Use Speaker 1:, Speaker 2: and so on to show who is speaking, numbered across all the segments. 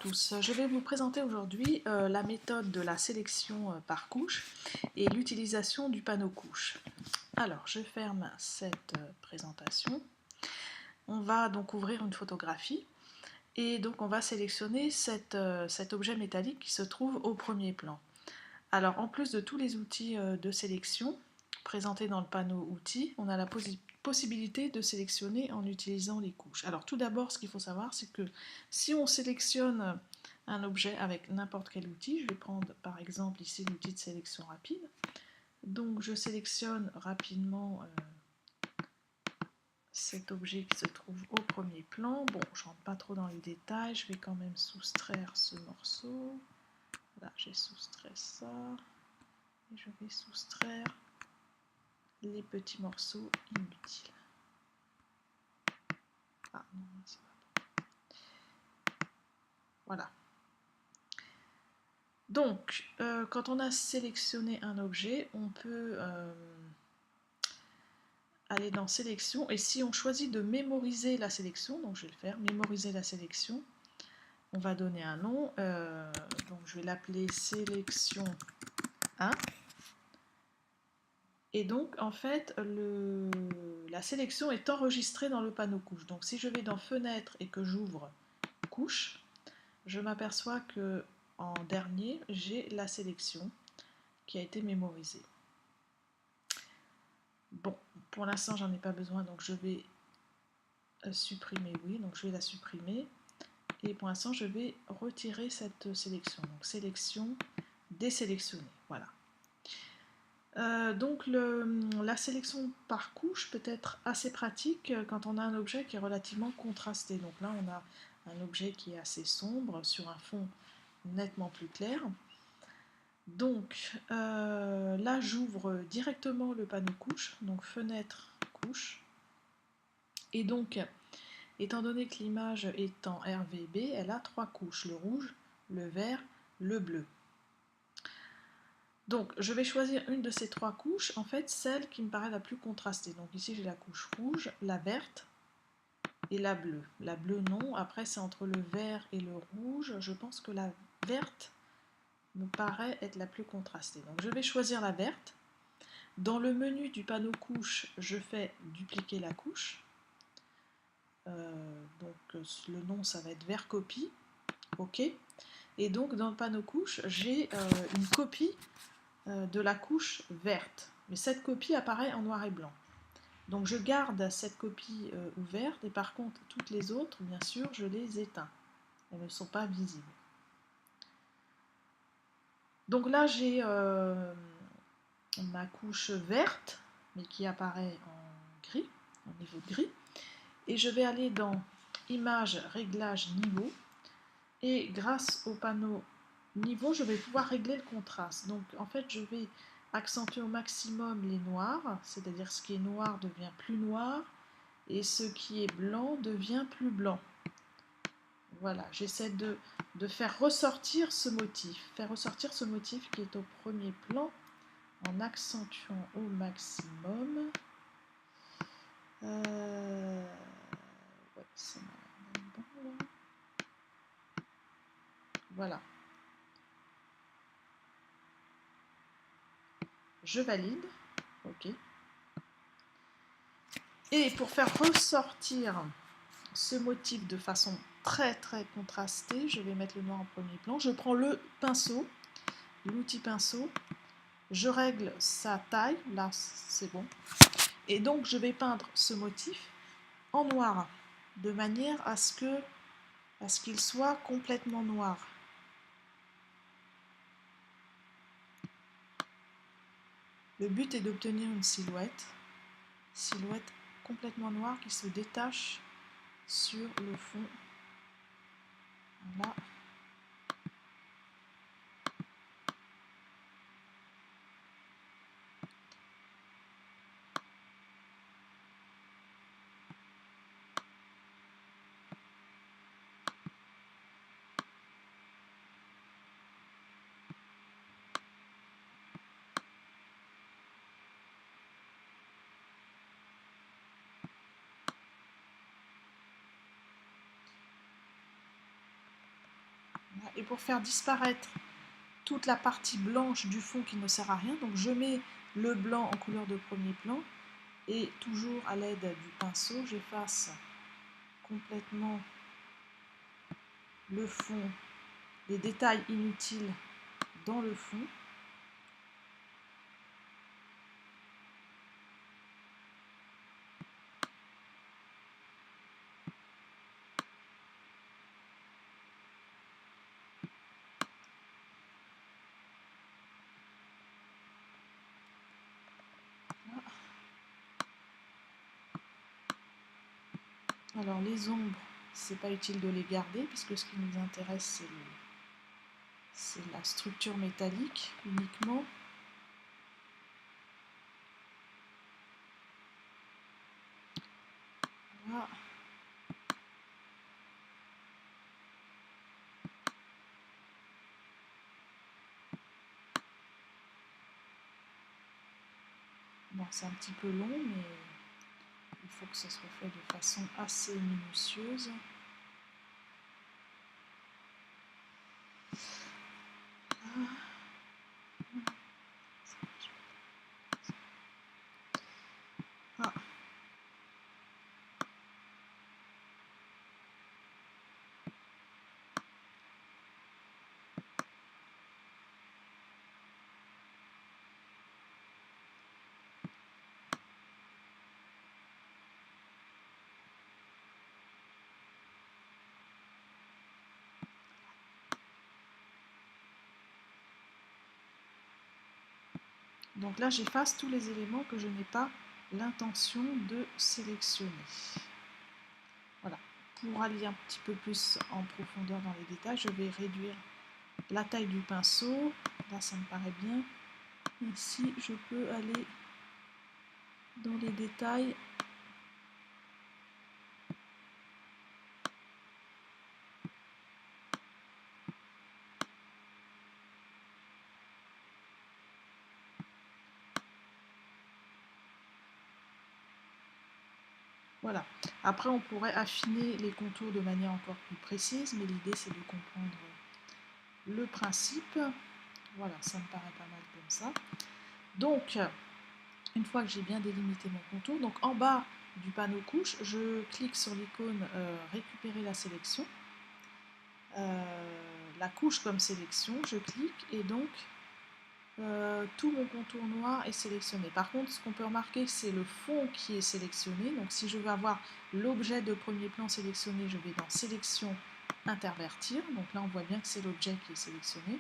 Speaker 1: tous, je vais vous présenter aujourd'hui la méthode de la sélection par couche et l'utilisation du panneau couche. Alors je ferme cette présentation. On va donc ouvrir une photographie et donc on va sélectionner cet objet métallique qui se trouve au premier plan. Alors en plus de tous les outils de sélection présentés dans le panneau outils, on a la possibilité de sélectionner en utilisant les couches. Alors tout d'abord, ce qu'il faut savoir, c'est que si on sélectionne un objet avec n'importe quel outil, je vais prendre par exemple ici l'outil de sélection rapide. Donc je sélectionne rapidement cet objet qui se trouve au premier plan. Bon, je ne rentre pas trop dans les détails, je vais quand même soustraire ce morceau. Là, j'ai soustrait ça. Et je vais soustraire les petits morceaux inutiles. Ah non, c'est pas bon. Voilà. Donc, quand on a sélectionné un objet, on peut aller dans sélection, et si on choisit de mémoriser la sélection, donc je vais le faire, mémoriser la sélection, on va donner un nom, donc je vais l'appeler sélection 1. Et donc, en fait, la sélection est enregistrée dans le panneau couche. Donc, si je vais dans Fenêtre et que j'ouvre Couche, je m'aperçois que en dernier, j'ai la sélection qui a été mémorisée. Bon, pour l'instant, j'en ai pas besoin, donc je vais supprimer, oui, donc je vais la supprimer. Et pour l'instant, je vais retirer cette sélection. Donc, sélection désélectionnée, voilà. Donc la sélection par couche peut être assez pratique quand on a un objet qui est relativement contrasté. Donc là on a un objet qui est assez sombre sur un fond nettement plus clair. Donc là j'ouvre directement le panneau couche, donc fenêtre couche. Et donc étant donné que l'image est en RVB, elle a 3 couches, le rouge, le vert, le bleu. Donc je vais choisir une de ces 3 couches, en fait celle qui me paraît la plus contrastée. Donc ici j'ai la couche rouge, la verte et la bleue. La bleue non, après c'est entre le vert et le rouge. Je pense que la verte me paraît être la plus contrastée. Donc je vais choisir la verte. Dans le menu du panneau couche, je fais dupliquer la couche. Donc le nom ça va être vert copie. OK. Et donc dans le panneau couche, j'ai une copie de la couche verte. Mais cette copie apparaît en noir et blanc. Donc je garde cette copie ouverte et par contre toutes les autres, bien sûr, je les éteins. Elles ne sont pas visibles. Donc là j'ai ma couche verte, mais qui apparaît en gris, en niveau gris. Et je vais aller dans Image, Réglage, Niveau. Et grâce au panneau Niveau, je vais pouvoir régler le contraste. Donc en fait, je vais accentuer au maximum les noirs, c'est-à-dire ce qui est noir devient plus noir et ce qui est blanc devient plus blanc. Voilà, j'essaie de faire ressortir ce motif qui est au premier plan en accentuant au maximum. Ouais, ça m'a l'air bon là. Voilà. Je valide. OK. Et pour faire ressortir ce motif de façon très contrastée, je vais mettre le noir en premier plan. Je prends le pinceau, l'outil pinceau, je règle sa taille, là c'est bon. Et donc je vais peindre ce motif en noir, de manière à ce qu'il soit complètement noir. Le but est d'obtenir une silhouette complètement noire qui se détache sur le fond. Voilà. Et pour faire disparaître toute la partie blanche du fond qui ne sert à rien, donc je mets le blanc en couleur de premier plan et toujours à l'aide du pinceau, j'efface complètement le fond, les détails inutiles dans le fond. Alors les ombres, c'est pas utile de les garder puisque ce qui nous intéresse c'est la structure métallique uniquement. Voilà. Bon, c'est un petit peu long, mais il faut que ce soit fait de façon assez minutieuse. Ah. Donc là, j'efface tous les éléments que je n'ai pas l'intention de sélectionner. Voilà. Pour aller un petit peu plus en profondeur dans les détails, je vais réduire la taille du pinceau. Là, ça me paraît bien. Ici, je peux aller dans les détails. Voilà. Après, on pourrait affiner les contours de manière encore plus précise, mais l'idée, c'est de comprendre le principe. Voilà, ça me paraît pas mal comme ça. Donc, une fois que j'ai bien délimité mon contour, donc en bas du panneau couche, je clique sur l'icône récupérer la sélection. La couche comme sélection, je clique et donc tout mon contour noir est sélectionné. Par contre, ce qu'on peut remarquer, c'est le fond qui est sélectionné. Donc si je veux avoir l'objet de premier plan sélectionné, je vais dans sélection, intervertir. Donc là, on voit bien que c'est l'objet qui est sélectionné.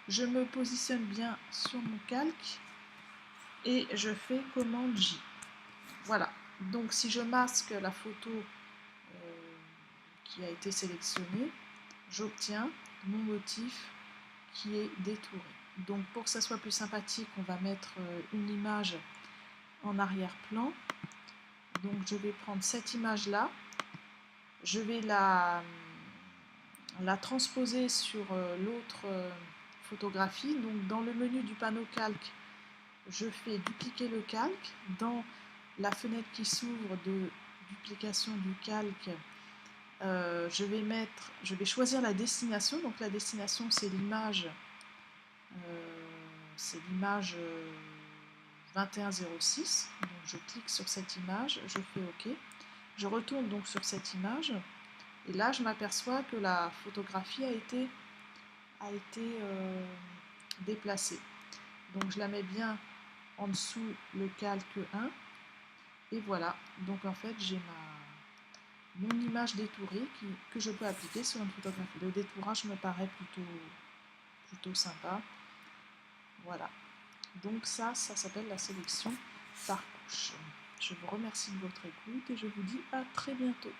Speaker 1: Je me positionne bien sur mon calque et je fais commande J. Voilà. Donc si je masque la photo qui a été sélectionnée, j'obtiens mon motif qui est détouré. Donc pour que ça soit plus sympathique, on va mettre une image en arrière-plan. Donc je vais prendre cette image-là, je vais la transposer sur l'autre photographie. Donc dans le menu du panneau calque, je fais dupliquer le calque. Dans la fenêtre qui s'ouvre de duplication du calque, je vais choisir la destination. Donc la destination, c'est l'image 2106. Donc je clique sur cette image, je fais OK. Je retourne donc sur cette image et là je m'aperçois que la photographie a été déplacée. Donc je la mets bien en dessous le calque 1 et voilà. Donc en fait j'ai mon image détourée que je peux appliquer sur une photographie. Le détourage me paraît plutôt sympa. Voilà. Donc ça s'appelle la sélection par couche. Je vous remercie de votre écoute et je vous dis à très bientôt.